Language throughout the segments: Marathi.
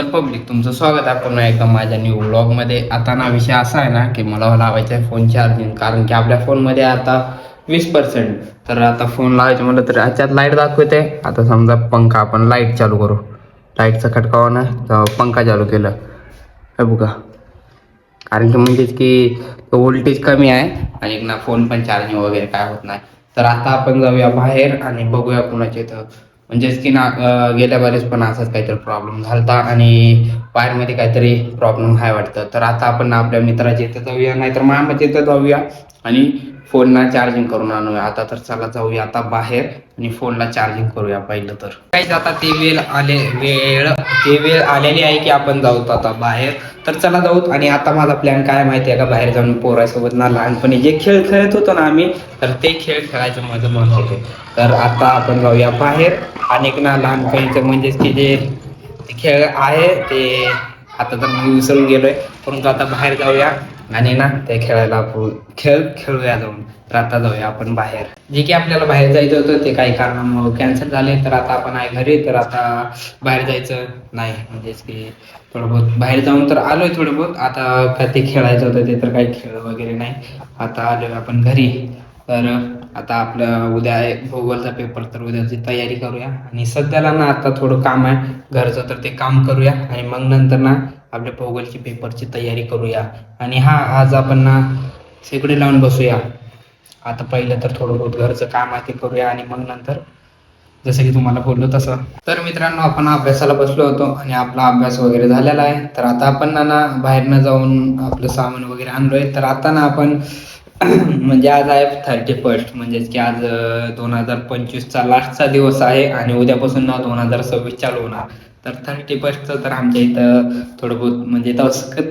तर पब्लिक तुमचं स्वागत आहे पुन्हा एकदा माझ्या न्यू ब्लॉगमध्ये. आता ना विषय असा आहे ना की मला लावायचा आहे फोन चार्जिंग, कारण की आपल्या फोनमध्ये आता 20%. तर आता फोन लावायचं म्हटलं तर ह्याच्यात लाईट दाखवते. आता समजा पंखा, आपण लाईट चालू करू, लाईटचा खटकावा ना पंखा चालू केलं हे बघा, कारण की म्हणजेच की व्होल्टेज कमी आहे आणि ना फोन पण चार्जिंग वगैरे काय होत नाही. तर आता आपण जाऊया बाहेर आणि बघूया कुणाच्या इथं, म्हणजेच की ना गेल्या बरेच पण असाच काहीतरी प्रॉब्लेम झालता आणि वायरमध्ये काहीतरी प्रॉब्लेम आहे वाटतं. तर आता आपण आपल्या मित्राच्या इथं जाऊया, नाहीतर मामाच्या इथं जाऊया आणि फोनला चार्जिंग करून आणूया. आता तर चला जाऊया आता बाहेर आणि फोनला चार्जिंग करूया पहिलं तर. काहीच आता ती वेळ आलेली आहे की आपण जाऊत आता बाहेर. तर चला जाऊत. आणि आता माझा प्लॅन काय माहिती आहे का, बाहेर जाऊन पोरासोबत ना लहानपणी जे खेळ खेळत होतो ना आम्ही, तर ते खेळ खेळायचं माझं मन होतं. तर आता आपण जाऊया बाहेर आणि ना लहानपणीचं म्हणजेच की जे खेळ आहे ते आता तर मी विसरून गेलोय, परंतु आता बाहेर जाऊया आणि ना ते खेळायला आपण खेळूया जाऊन. तर आता जाऊया आपण बाहेर. जे की आपल्याला बाहेर जायचं होतं ते काही कारणामुळे कॅन्सल झाले. तर आता आपण आहे घरी. तर आता बाहेर जायचं नाही, म्हणजेच की थोडं बहुत बाहेर जाऊन तर आलोय थोडं बहुत. आता का ते खेळायचं होतं ते तर काही खेळ वगैरे नाही. आता आलोय आपण घरी. तर आता आपलं उद्या आहे भूगोलचा पेपर, तर उद्याची तयारी करूया. आणि सध्याला ना आता थोडं काम आहे घरचं, तर ते काम करूया आणि मग नंतर ना आपल्या भूगोलची पेपरची तयारी करूया. आणि हा आज आपण ना शेगडी लावून बसूया. आता पहिलं तर थोडं बहुत घरचं काम आहे ते करूया आणि मग नंतर जसं की तुम्हाला बोललो तसं. तर मित्रांनो, आपण अभ्यासाला बसलो होतो आणि आपला अभ्यास वगैरे झालेला आहे. तर आता आपण ना बाहेरनं जाऊन आपलं सामान वगैरे आणलोय. तर आता ना आपण म्हणजे आज आहे 31st, म्हणजेच की आज 2025चा लास्टचा दिवस आहे आणि उद्यापासून ना 2026 चालू होणार. तर 31st तर आमच्या इथं थोडं बहुत म्हणजे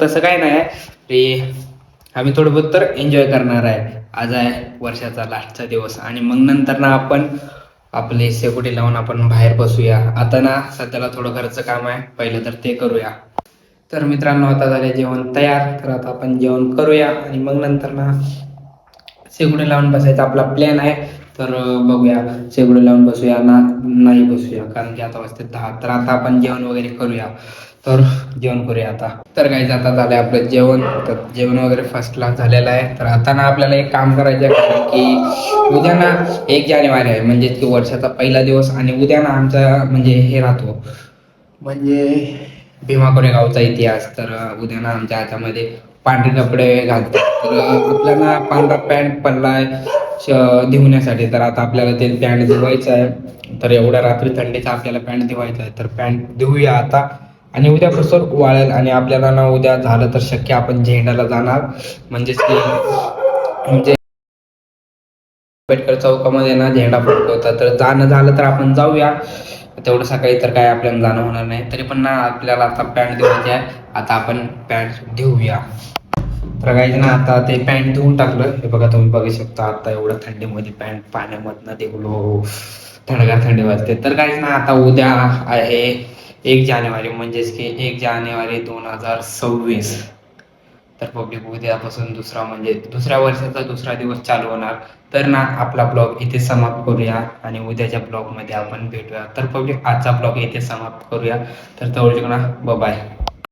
तसं काय नाही आहे ते, आम्ही थोडं बहुत तर एन्जॉय करणार आहे. आज आहे वर्षाचा लास्टचा दिवस आणि मग नंतर ना आपण आपले शेकोटी लावून आपण बाहेर बसूया. आता ना सध्याला थोडं घरचं काम आहे पहिलं, तर ते करूया. तर मित्रांनो, आता झाले जेवण तयार. तर आता आपण जेवण करूया आणि मग नंतर ना शेगुडी लावून बसायचा आपला प्लॅन आहे. तर बघूया शेगुडी लावून बसूया ना नाही बसूया, कारण की आता वाजते 10. तर आता आपण जेवण वगैरे करूया. तर जेवण करूया आता. तर काही आता झालंय आपलं जेवण. तर जेवण वगैरे फर्स्ट क्लास झालेलं आहे. तर आता ना आपल्याला एक काम करायचं आहे, कारण की उद्या ना 1 जानेवारी आहे, म्हणजे की वर्षाचा पहिला दिवस. आणि उद्या ना आमचा म्हणजे हे राहतो, म्हणजे भीमा कोरेगावचा इतिहास. तर उद्या ना आमच्या हातामध्ये पांढरे कपडे घालतात. तर आपल्याला पांढरा पॅन्ट पडलाय धुवण्यासाठी. तर आता आपल्याला ते पॅन्ट धुवायचं आहे. तर एवढ्या रात्री थंडीचा आपल्याला पॅन्ट धुवायचा आहे. तर पॅन्ट धुवूया आता आणि उद्यापासून वाळेल. आणि आपल्याला ना उद्या झालं तर शक्य आपण झेंड्याला जाणार, म्हणजेच की म्हणजे आंबेडकर चौकामध्ये ना झेंडा फडकवतात. तर जाणं झालं तर आपण जाऊया. तेवढं सकाळी तर काय आपल्याला जाणं होणार नाही. तरी पण ना आपल्याला आता पॅन्ट धुवायची आहे. आता आपण पॅन्ट धुवूया. तर काही ना आता ते पॅन्ट धुवून टाकलं. हे बघा, तुम्ही बघू शकता आता एवढं थंडीमध्ये पॅन्ट पाण्यामधनं धुवलो, थंडगार थंडी वाजते. तर काहीच ना आता उद्या आहे 1 जानेवारी, म्हणजेच की 1 जानेवारी 2026. तर पब्लिक उद्यापासून म्हणजे दुसऱ्या वर्षाचा दुसरा दिवस चालू होणार. तर ना आपला ब्लॉग इथे समाप्त करूया आणि उद्याच्या ब्लॉगमध्ये आपण भेटूया. तर पब्लिक आजचा ब्लॉग इथे समाप्त करूया. तर तेवढं ना, बाय.